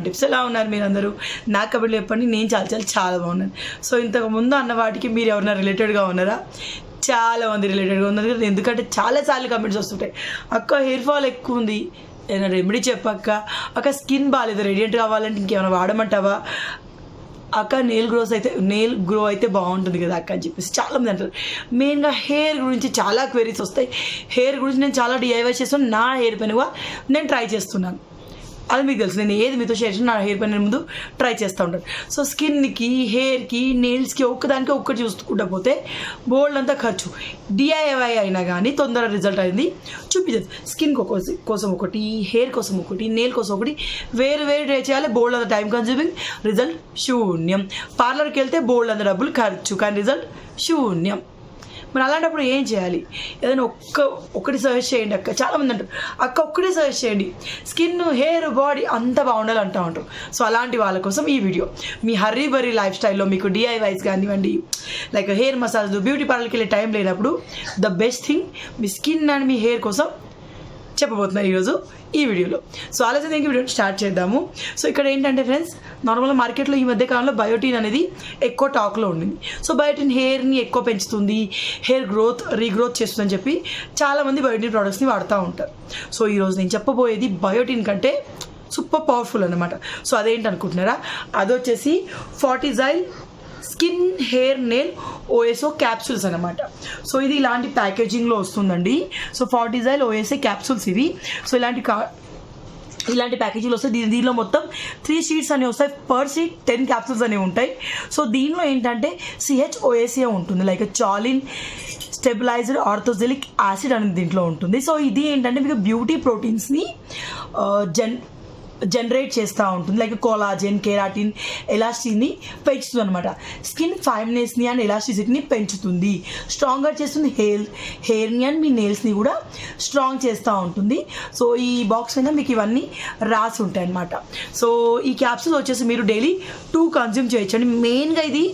Tips ఎలా ఉన్నారు మీరందరూ? నా కబుర్లు చెప్పండి. నేను చాలా బాగున్నాను. సో ఇంతకు ముందు అన్న వాటికి మీరు ఎవరైనా రిలేటెడ్గా ఉన్నారా? చాలా మంది రిలేటెడ్గా ఉన్నారు కదా, ఎందుకంటే చాలాసార్లు కమెంట్స్ వస్తుంటాయి, అక్క హెయిర్ ఫాల్ ఎక్కువ ఉంది, ఏదైనా రెమెడీ చెప్పక్క, అక్క స్కిన్ బాగాలేదు, రేడియంట్ కావాలంటే ఇంకేమైనా వాడమంటావా అక్క, నెయిల్ గ్రో అయితే బాగుంటుంది కదా అక్క అని చెప్పేసి చాలామంది అంటారు. మెయిన్గా హెయిర్ గురించి చాలా క్వెరీస్ వస్తాయి. హెయిర్ గురించి నేను చాలా డిఐవై చేస్తాను. నా హెయిర్ పైన నేను ట్రై చేస్తున్నాను, అది మీకు తెలుసు. నేను ఏది మీతో షేర్ చేసిన నా హెయిర్ పైన ముందు ట్రై చేస్తూ ఉంటాను. సో స్కిన్కి, హెయిర్కి, నెయిల్స్కి ఒక్కదానికి ఒక్కటి చూసుకుంటా పోతే బోల్డ్ అంతా ఖర్చు. డిఐవై అయినా కానీ తొందర రిజల్ట్ అయింది చూపించదు. స్కిన్ కోసం ఒకటి, హెయిర్ కోసం ఒకటి, నెయిల్ కోసం ఒకటి, వేరు ట్రై చేయాలి. బోల్డ్ అంత టైం కన్జ్యూమింగ్, రిజల్ట్ శూన్యం. పార్లర్కి వెళ్తే బోల్డ్ అంత డబ్బులు ఖర్చు, కానీ రిజల్ట్ శూన్యం. మరి అలాంటప్పుడు ఏం చేయాలి? ఏదైనా ఒక్కటి సజెస్ట్ చేయండి అక్క. చాలామంది అంటారు అక్క ఒక్కటే సజెస్ట్ చేయండి, స్కిన్, హెయిర్, బాడీ అంతా బాగుండాలి అంటూ ఉంటారు. సో అలాంటి వాళ్ళ కోసం ఈ వీడియో. మీ హర్రీ బరీ లైఫ్ స్టైల్లో మీకు డిఐవైస్ కానివ్వండి, లైక్ హెయిర్ మసాజ్, బ్యూటీ పార్లర్కి వెళ్ళే టైం లేనప్పుడు the best thing me skin and me hair కోసం చెప్పబోతున్నారు ఈరోజు ఈ వీడియోలో. సో ఆలోచన వీడియో స్టార్ట్ చేద్దాము. సో ఇక్కడ ఏంటంటే ఫ్రెండ్స్, నార్మల్గా మార్కెట్లో ఈ మధ్య కాలంలో బయోటిన్ అనేది ఎక్కువ టాక్లో ఉండింది. సో బయోటిన్ హెయిర్ని ఎక్కువ పెంచుతుంది, హెయిర్ రీగ్రోత్ చేస్తుందని చెప్పి చాలామంది బయోటిన్ ప్రోడక్ట్స్ని వాడుతూ ఉంటారు. సో ఈరోజు నేను చెప్పబోయేది బయోటిన్ కంటే సూపర్ పవర్ఫుల్ అనమాట. సో అదేంటి అనుకుంటున్నారా? అదొచ్చేసి ఫార్టిజైల్ స్కిన్, హెయిర్, నెయిల్ ఓఎస్ఓ క్యాప్సూల్స్ అనమాట. సో ఇది ఇలాంటి ప్యాకేజింగ్లో వస్తుందండి. సో ఫార్టిజైల్ ఓఎస్ఏ క్యాప్సూల్స్ ఇవి. సో ఇలాంటి ప్యాకేజీలు వస్తాయి. దీనిలో మొత్తం 3 షీట్స్ అనేవి వస్తాయి. పర్ షీట్ 10 క్యాప్సూల్స్ అనేవి ఉంటాయి. సో దీనిలో ఏంటంటే CHOACA ఉంటుంది, లైక్ చాలిన్ స్టెబిలైజ్డ్ ఆర్థోజెలిక్ యాసిడ్ అనేది దీంట్లో ఉంటుంది. సో ఇది ఏంటంటే మీకు బ్యూటీ ప్రోటీన్స్ని జనరేట్ చేస్తూ ఉంటుంది, లైక్ కొలాజన్, కెరాటిన్, ఎలాస్టిన్ని పెంచుతుంది అనమాట. స్కిన్ ఫైబ్నెస్ని అండ్ ఎలాస్టిసిటీని పెంచుతుంది, స్ట్రాంగర్ చేస్తుంది. హెయిర్ని అండ్ మీ నెయిల్స్ని కూడా స్ట్రాంగ్ చేస్తూ ఉంటుంది. సో ఈ బాక్స్ అయినా మీకు ఇవన్నీ రాసి ఉంటాయి అనమాట. సో ఈ క్యాప్సూల్ వచ్చేసి మీరు డైలీ 2 కన్జ్యూమ్ చేయొచ్చండి. మెయిన్గా ఇది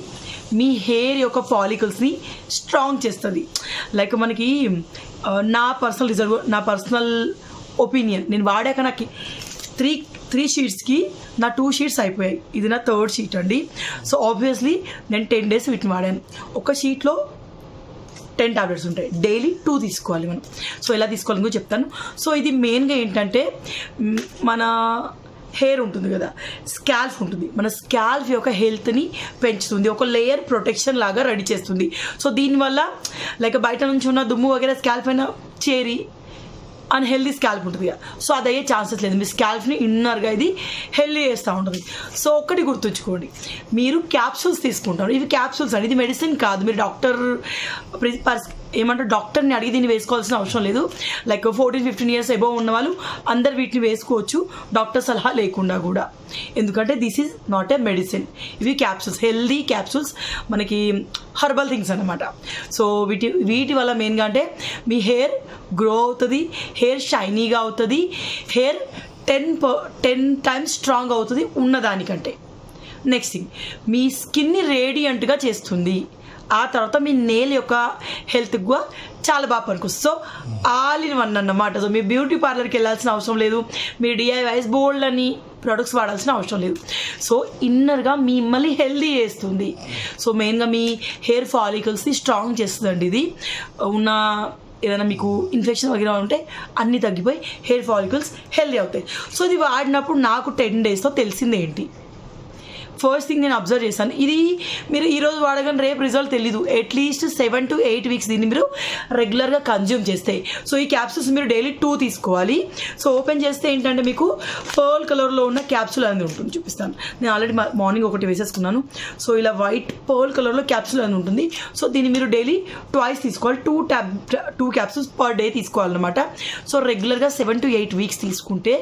మీ హెయిర్ యొక్క ఫాలికల్స్ని స్ట్రాంగ్ చేస్తుంది. లైక్ మనకి నా పర్సనల్ ఒపీనియన్, నేను వాడాక నాకు 3 షీట్స్కి నా 2 షీట్స్ అయిపోయాయి. ఇది నా 3rd షీట్ అండి. సో ఆబ్వియస్లీ నేను 10 డేస్ వీటిని వాడాను. ఒక షీట్లో 10 టాబ్లెట్స్ ఉంటాయి, డైలీ 2 తీసుకోవాలి మనం. సో ఎలా తీసుకోవాలని కూడా చెప్తాను. సో ఇది మెయిన్గా ఏంటంటే మన హెయిర్ ఉంటుంది కదా, స్కాల్ఫ్ ఉంటుంది, మన స్కాల్ఫ్ యొక్క హెల్త్ని పెంచుతుంది, ఒక లేయర్ ప్రొటెక్షన్ లాగా రెడీ చేస్తుంది. సో దీనివల్ల లైక్ బయట నుంచి ఉన్న దుమ్ము వగేరా స్కాల్ఫ్ అయినా చేరి అన్హెల్దీ స్కాల్ప్ ఉంటుంది కదా, సో అది అయ్యే ఛాన్సెస్ లేదు. మీ స్కాల్ప్ని ఇన్నర్గా ఇది హెల్దీ చేస్తూ ఉంటుంది. సో ఒక్కటి గుర్తుంచుకోండి, మీరు క్యాప్సూల్స్ తీసుకుంటారు, ఇవి క్యాప్సూల్స్ అండి, ఇది మెడిసిన్ కాదు. మీరు డాక్టర్ని అడిగి దీన్ని వేసుకోవాల్సిన అవసరం లేదు. లైక్ 14-15 ఇయర్స్ అబోవ్ ఉన్న వాళ్ళు అందరు వీటిని వేసుకోవచ్చు డాక్టర్ సలహా లేకుండా కూడా, ఎందుకంటే this is not a medicine. ఇవి క్యాప్సూల్స్, హెల్దీ క్యాప్సూల్స్, మనకి హర్బల్ థింగ్స్ అనమాట. సో వీటి వల్ల మెయిన్గా అంటే మీ హెయిర్ గ్రో అవుతుంది, హెయిర్ షైనీగా అవుతుంది, హెయిర్ 10 టైమ్స్ స్ట్రాంగ్ అవుతుంది ఉన్నదానికంటే. నెక్స్ట్ థింగ్, మీ స్కిన్ని రేడియంట్గా చేస్తుంది. ఆ తర్వాత మీ నెయిల్ యొక్క హెల్త్కి కూడా చాలా బాగా పనికొస్తుంది. సో ఆల్ ఇన్ వన్ అన్నమాట. సో మీ బ్యూటీ పార్లర్కి వెళ్ళాల్సిన అవసరం లేదు, మీరు డిఐవైస్ బోల్డ్ అని ప్రొడక్ట్స్ వాడాల్సిన అవసరం లేదు. సో ఇన్నర్గా మిమ్మల్ని హెల్దీ చేస్తుంది. సో మెయిన్గా మీ హెయిర్ ఫాలికల్స్ని స్ట్రాంగ్ చేస్తుందండి. ఇది ఉన్న ఏదైనా మీకు ఇన్ఫెక్షన్ వగేరా ఉంటే అన్నీ తగ్గిపోయి హెయిర్ ఫాలికల్స్ హెల్దీ అవుతాయి. సో ఇది వాడినప్పుడు నాకు 10 డేస్లో తెలిసింది ఏంటి, ఫస్ట్ థింగ్ నేను అబ్జర్వ్ చేశాను, ఇది మీరు ఈరోజు వాడగానే రేపు రిజల్ట్ తెలీదు. అట్లీస్ట్ 7 to 8 వీక్స్ దీన్ని మీరు రెగ్యులర్గా కన్జ్యూమ్ చేస్తే. సో ఈ క్యాప్సూల్స్ మీరు డైలీ 2 తీసుకోవాలి. సో ఓపెన్ చేస్తే ఏంటంటే మీకు పర్ల్ కలర్లో ఉన్న క్యాప్సూల్ అనేది ఉంటుంది, చూపిస్తాను. నేను ఆల్రెడీ మార్నింగ్ ఒకటి వేసేసుకున్నాను. సో ఇలా వైట్ పర్ల్ కలర్లో క్యాప్సూల్ అనేది ఉంటుంది. సో దీన్ని మీరు డైలీ 2 తీసుకోవాలి. 2 క్యాప్సూల్స్ పర్ డే తీసుకోవాలన్నమాట. సో రెగ్యులర్గా 7 to 8 వీక్స్ తీసుకుంటే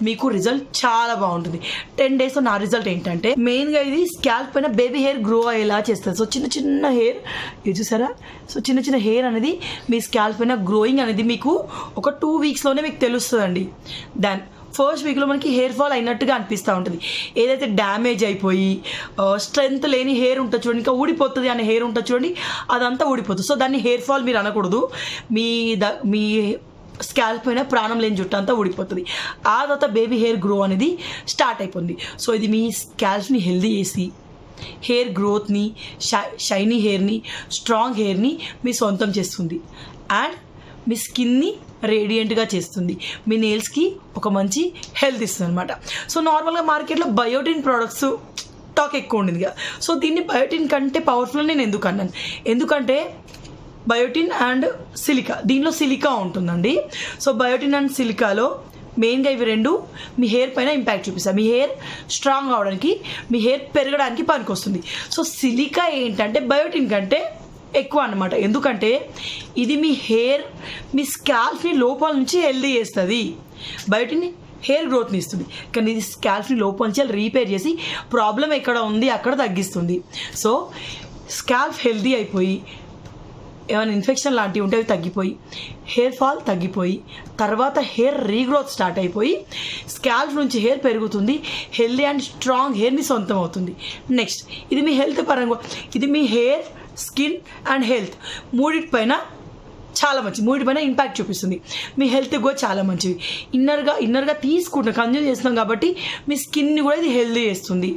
మీకు రిజల్ట్ చాలా బాగుంటుంది. 10 డేస్లో నా రిజల్ట్ ఏంటంటే మెయిన్గా ఇది స్కాల్ప్ పైన బేబీ హెయిర్ గ్రో అయ్యేలా చేస్తుంది. సో చిన్న హెయిర్ ఇది చూసారా, సో చిన్న హెయిర్ అనేది మీ స్కాల్ప్ పైన గ్రోయింగ్ అనేది మీకు ఒక 2 వీక్స్లోనే మీకు తెలుస్తుందండి. దాని ఫస్ట్ వీక్లో మనకి హెయిర్ ఫాల్ అయినట్టుగా అనిపిస్తూ ఉంటుంది. ఏదైతే డ్యామేజ్ అయిపోయి స్ట్రెంత్ లేని హెయిర్ ఉంటుంది చూడండి, ఇంకా ఊడిపోతుంది అనే హెయిర్ ఉంటుంది చూడండి, అదంతా ఊడిపోతుంది. సో దాన్ని హెయిర్ ఫాల్ మీరు అనకూడదు. మీ స్కాల్ప్ పైన ప్రాణం లేని జుట్టు అంతా ఊడిపోతుంది. ఆ తర్వాత బేబీ హెయిర్ గ్రో అనేది స్టార్ట్ అయిపోతుంది. సో ఇది మీ స్కాల్ప్ని హెల్దీ చేసి హెయిర్ గ్రోత్ని, షైనీ హెయిర్ని, స్ట్రాంగ్ హెయిర్ని మీ సొంతం చేస్తుంది. అండ్ మీ స్కిన్ని రేడియంట్గా చేస్తుంది. మీ నెయిల్స్కి ఒక మంచి హెల్త్ ఇస్తుంది అనమాట. సో నార్మల్గా మార్కెట్లో బయోటిన్ ప్రోడక్ట్స్ టాక్ ఎక్కువ ఉండింది కదా. సో దీన్ని బయోటిన్ కంటే పవర్ఫుల్ నేను ఎందుకు అన్నాను, ఎందుకంటే బయోటిన్ అండ్ సిలికా, దీనిలో సిలికా ఉంటుందండి. సో బయోటిన్ అండ్ సిలికాలో మెయిన్గా ఇవి రెండు మీ హెయిర్ పైన ఇంపాక్ట్ చూపిస్తాయి. మీ హెయిర్ స్ట్రాంగ్ అవడానికి, మీ హెయిర్ పెరగడానికి పనికొస్తుంది. సో సిలికా ఏంటంటే బయోటిన్ కంటే ఎక్కువ అన్నమాట. ఎందుకంటే ఇది మీ స్కాల్ప్ని లోపల నుంచి హెల్దీ చేస్తుంది. బయోటిన్ హెయిర్ గ్రోత్ని ఇస్తుంది, కానీ ఇది స్కాల్ప్ని లోపల నుంచి రీపేర్ చేసి ప్రాబ్లం ఎక్కడ ఉంది అక్కడ తగ్గిస్తుంది. సో స్కాల్ప్ హెల్దీ అయిపోయి ఏమైనా ఇన్ఫెక్షన్ లాంటివి ఉంటే అవి తగ్గిపోయి, హెయిర్ ఫాల్ తగ్గిపోయి, తర్వాత హెయిర్ రీగ్రోత్ స్టార్ట్ అయిపోయి స్కాల్ప్ నుంచి హెయిర్ పెరుగుతుంది. హెల్దీ అండ్ స్ట్రాంగ్ హెయిర్ని సొంతం అవుతుంది. నెక్స్ట్ ఇది మీ హెల్త్ పరంగా, ఇది మీ హెయిర్, స్కిన్ అండ్ హెల్త్ మూడింటిపైన చాలా మంచి, మూడింటిపైన ఇంపాక్ట్ చూపిస్తుంది. మీ హెల్త్కి కూడా చాలా మంచిది. ఇన్నర్గా తీసుకుంటాం, కన్జ్యూమ్ చేస్తున్నాం కాబట్టి మీ స్కిన్ని కూడా ఇది హెల్దీ చేస్తుంది.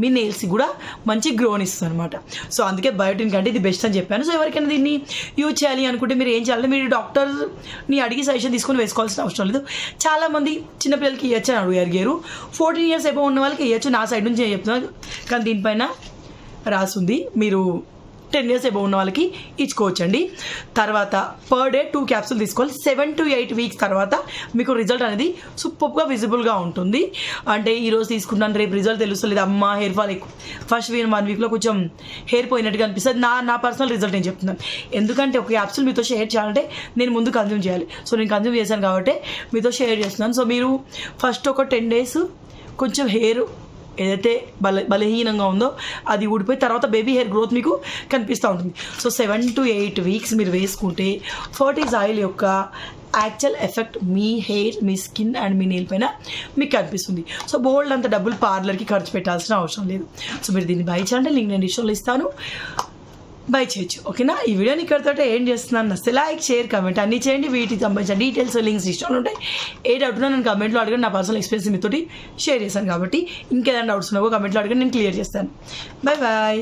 మీ నెయిల్స్కి కూడా మంచి గ్రోన్ ఇస్తుంది అనమాట. సో అందుకే బయోటిన్ కంటే ఇది బెస్ట్ అని చెప్పాను. సో ఎవరికైనా దీన్ని యూజ్ చేయాలి అనుకుంటే మీరు ఏం చేయాలంటే మీరు డాక్టర్ని అడిగి సజెషన్ తీసుకొని వేసుకోవాల్సిన అవసరం లేదు. చాలామంది చిన్నపిల్లలకి ఇవ్వచ్చు అని అడిగారు. 14 years ఎబో ఉన్న వాళ్ళకి ఇవ్వచ్చు, నా సైడ్ నుంచి చెప్తున్నాను. కానీ దీనిపైన రాసుంది మీరు 10 years ఎబో ఉన్న వాళ్ళకి ఇచ్చుకోవచ్చండి. తర్వాత పర్ డే 2 capsules తీసుకోవాలి. 7 to 8 weeks తర్వాత మీకు రిజల్ట్ అనేది సూపర్గా విజిబుల్గా ఉంటుంది. అంటే ఈరోజు తీసుకుంటాను రేపు రిజల్ట్ తెలుస్తుంది, అమ్మ హెయిర్ ఫాల్ ఎక్కువ ఫస్ట్ 1 weekలో కొంచెం హెయిర్ పోయినట్టుగా అనిపిస్తుంది. నా పర్సనల్ రిజల్ట్ నేను చెప్తున్నాను. ఎందుకంటే ఒక క్యాప్సూల్ మీతో షేర్ చేయాలంటే నేను ముందు కన్జ్యూమ్ చేయాలి. సో నేను కన్జ్యూమ్ చేశాను కాబట్టి మీతో షేర్ చేస్తున్నాను. సో మీరు ఫస్ట్ ఒక 10 days కొంచెం హెయిర్ ఏదైతే బలహీనంగా ఉందో అది ఊడిపోయి తర్వాత బేబీ హెయిర్ గ్రోత్ మీకు కనిపిస్తూ ఉంటుంది. సో 7 to 8 weeks మీరు వేసుకుంటే ఫర్టీస్ ఆయిల్ యొక్క actual effect me hair, me skin and me nail పైన మీకు కనిపిస్తుంది. సో బోల్డ్ అంత డబ్బులు పార్లర్కి ఖర్చు పెట్టాల్సిన అవసరం లేదు. సో మీరు దీన్ని బై చేయాలంటే లింక్ నేను డిస్క్రిప్షన్లో ఇస్తాను, బై చేయొచ్చు. ఓకేనా? ఈ వీడియోని ఇక్కడితో ఏం చేస్తున్నాను, నచ్చితే లైక్, షేర్, కమెంట్ అన్నీ చేయండి. వీటికి సంబంధించిన డీటెయిల్స్, లింక్స్ ఇష్టం ఉంటాయి. ఏ డౌట్ ఉన్నా నేను కమెంట్లో అడగండి. నా పర్సనల్ ఎక్స్పీరియన్స్ మీతోటి షేర్ చేశాను కాబట్టి ఇంకేదైనా డౌట్స్ ఉన్నావో కమెంట్లో అడగండి, నేను క్లియర్ చేస్తాను. Bye bye.